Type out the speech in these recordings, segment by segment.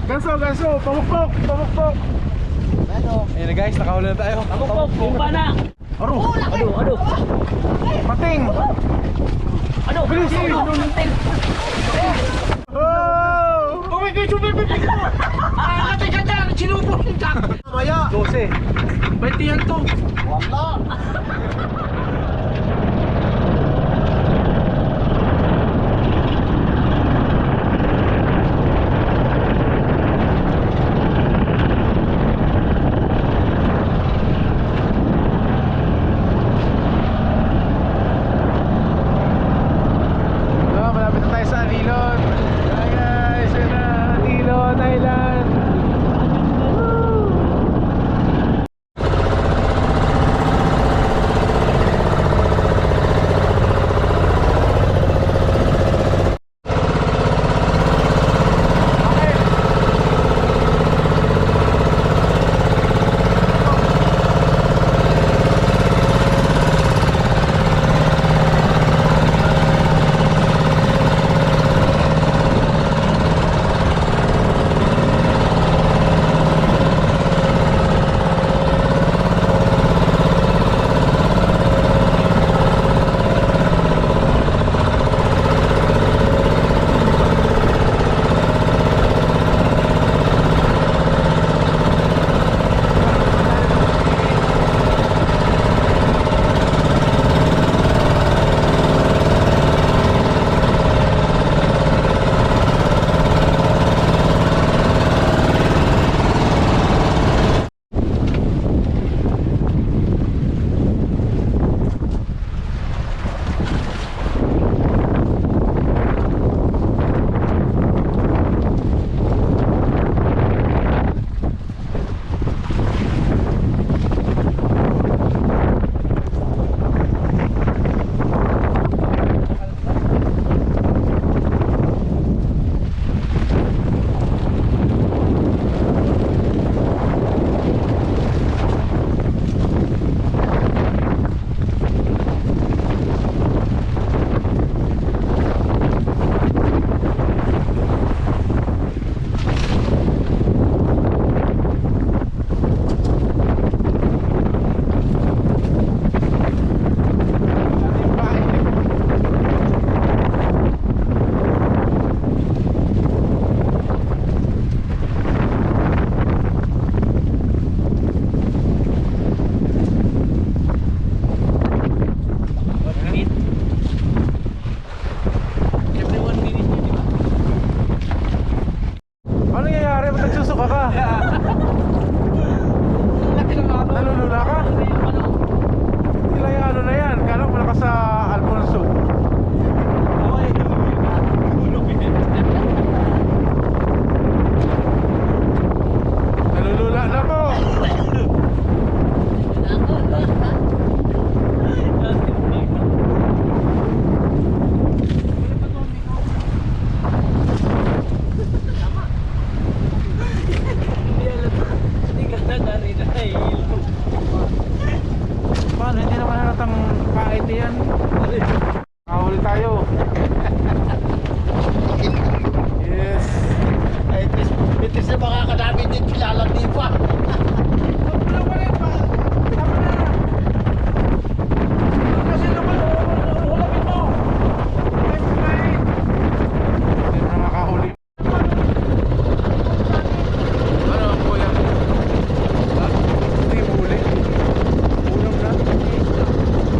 Ganso, ganso, pamukpok, pamukpok. Ayan na guys, nakahuli na tayo. Pamukpok, bumpa na. Aro, Ano? pating. Ano? Bilis, oh! Tumigil, sumipipig ko! Katay ka dyan! Sinubok yung tak! Maya! 12. 20 yan to! Wala! Malapit na tayo sa Anilon. Hi guys, yun na, Anilon Island. Ano nangyayari? Ba't nagsusuka ka? Nalulula ka? Sila yung ano na yan. Kala mo naka sa Alfonso. Nalulula na po. Paano? Hindi naman halatang kahit yan. Kahuli tayo. Yes. Ay, itis na makakadami din pilalandi pa! Wala pa rin pa. Tama na. Kasi naman, ulapin mo. Hindi na nakahuli. Ano, kuya? Hindi huli. Ulam na.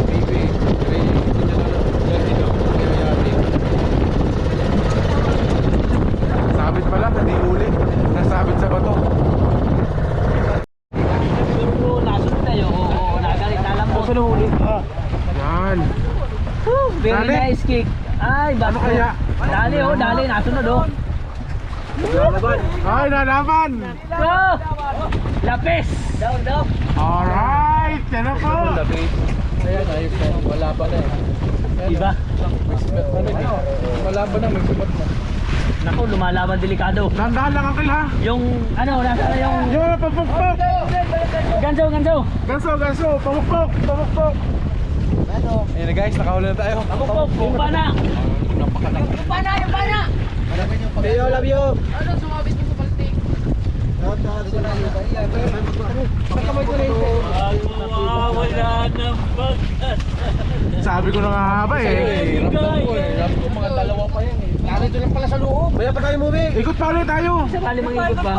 Baby. Sabit pala, hindi huli. Nasabit sa bato. Siguro nasunod tayo. Oo, nagalit na lang po. Saan huli? Yan. Very Dali. nice kick. Ay, Ano bakit? kaya? Dali, dali. Nasunod, oh. Ay, nalaman. Go! Lapis! Down. Alright, yan na po. Ayan, ayos na. Wala pa na eh. Diba? May sibat pa rin eh. Wala pa na, may sibat na. Naku, lumalaban delikado. Dahan-dahan lang, Uncle, ha? Yung, ano, nasa na yung... Yan, pamukpok. Ganso! Ganso, ganso, pamukpok, pamukpok. Ayan na guys, nakahuli na tayo. Pagpupok, bumpa na! Napakalang. Yung pana! Hey, I love you. Ano, sumabit mo sa paltik? Wala na bag. Sabi ko na nga ba eh. Mga dalawa pa yan eh. Narito lang pala sa loob. Kaya pa tayo moving. Ikot pa ulit tayo. Sakali mangikot pa.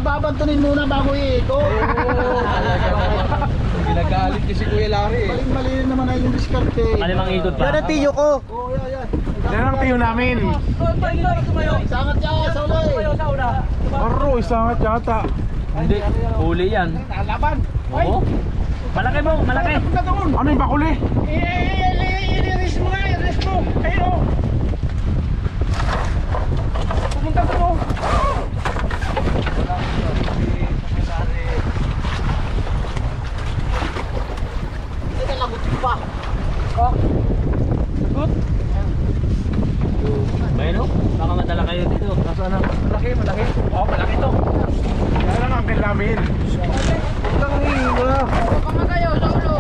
Babantunin muna bago i-ikot. Pinagalit niya si Kuya Larry eh. Mali naman na yung diskarte. Sakali mangikot pa. Yan ang tiyo ko. Oo, yan. Yan ang tiyo namin. Sangat niya ako sa ulo eh. Aro, isangat yata. Hindi, huli yan. Laban. Oo. Malaki mo, malaki. Ano yung bakuli? I-release mo nga, i-release mo. Ayun o. Pumunta ko. Hindi ka lagot pa. Bayano, baka madala kayo dito. Kaso ano? Malaki. Oo, malaki to. Yan ang angkin namin. Putang ina. Pama kayo sa ulo.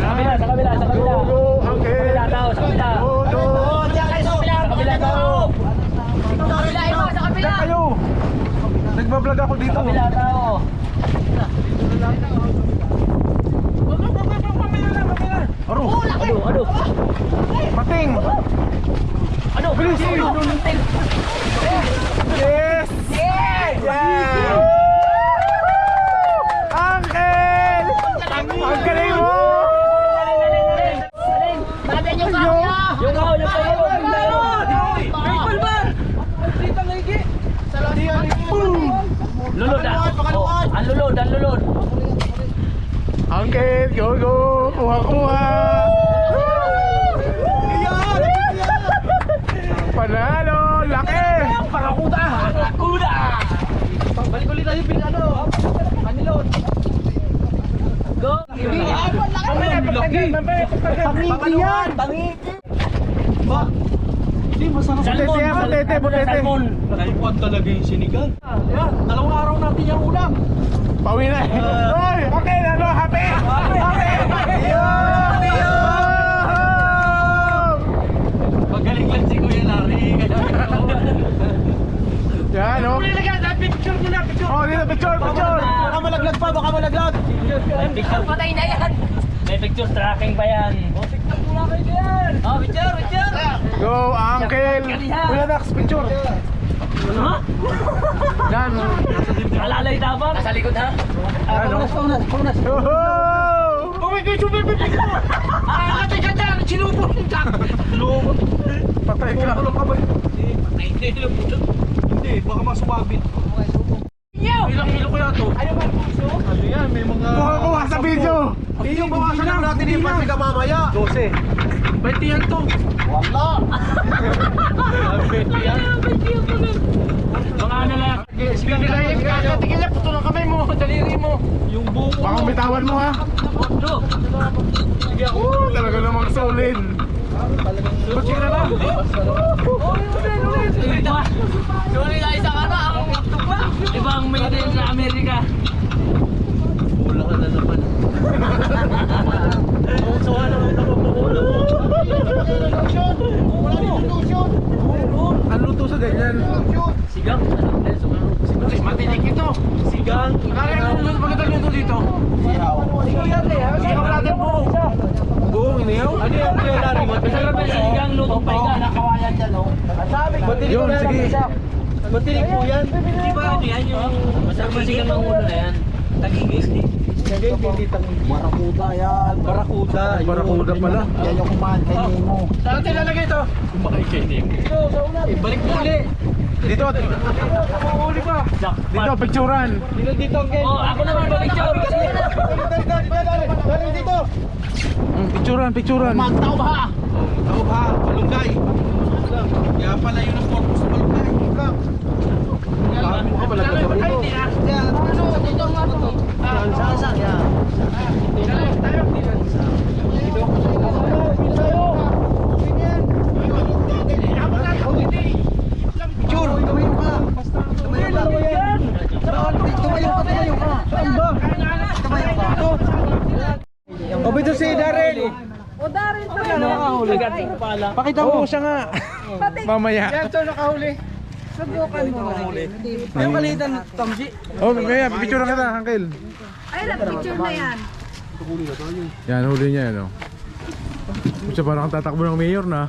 Sa kabila, sa kabila, sa kabila. Go, go, angkin. Sa kabila tao, sa kabila. Go, go. Sa kabila tao. Diyan kayo. Nagbablog ako dito. Sa kabila tao. Aro, Ano? pating. Ano? Bilis. Yes! Yeah! Angkel! Ang galing mo! Yung kao, yung kao. Lulod ah. Oh, ang lulod, ang lulod. Angkel, go go! Kuha-kuha! Panalo! Laki! Parakuda. Kuda! Balik ulit tayo pinano. Kanilon. Go! Pangiti yan. Pangiti. Ba? Hindi, masarap. Butete yan, butete, butete. Salmon. Nalipad talaga yung sinigang. Yan, dalawang araw natin yung ulam. Pauwi na eh. Hoy! Okay, ano? Happy! Happy! Magaling lang si Kuya Larry. Yan, no? Picture mo na, picture. Oh, dito, picture, picture! Baka malaglag pa, baka malaglag. May picture. Patay na yan. May picture tracking pa yan. Oh, picture, picture. Go, Uncle! Kuya Dax, picture! Ha? Yan! Alalay tapang. Nasa likod ha? Ano? Paunas. Oh! Oh my God, sumipit ko! Katay ka dyan, sinubot yung tak. Lubot. Patay ka! Hindi, baka masumabit. Ilang kilo kaya to? Ano yan, may mga... Kuha sa video! Hindi, bawasan lang natin yung pasiga mamaya. 12. 20 yan to. Wala. 20 yan. Mga ano lang. Tigil na, puto ng kamay mo, daliri mo. Yung buko. Baka bitawan mo ha! Bro. Talaga namang solid! Kutsi ka na lang! Ibang made in sa Amerika. Wala ka na naman. So ano ako wala Ang luto sa ganyan? Sigang. Matinik ito. Sigang. Kaya mo magandang luto dito. Sigaw natin po. Buong inihaw? Ano yung Kuya Larry? Masarap yung sigang luto pa ika. Nakawayan dyan, no? Yun, sige! Matinik po yan. Di ba ano yan yung masarap yung sigang ng ulo na yan? Tagigis. Barakuda yan. Barakuda. Barakuda pala. Yan yung kumain kay Nemo. Saan natin lalagay ito? Kumain kay Nemo. Balik mo uli. Dito! Uli pa. Dito, picturean! Dito ang game. Oh, ako naman mag-picture. Dari dito. Picturean, picturean! Tao ba? Tao ba? Malunggay. Kaya pala yun ang purpose ng malunggay. Sabi mo ka pala ka Saan yan? Picture! Tumayo ka! Tumayo ka! Saan ba? Tumayo ka! O, bito si Darren! Agad. Pakita mo siya nga. Mamaya. Yan, ito nakahuli. Subukan mo. Yung kalitan, Tomji. Oh, kaya picture kita, Uncle. Ay, picture na yan. Yan, huli niya yan, oh. Siya parang tatakbo ng mayor na.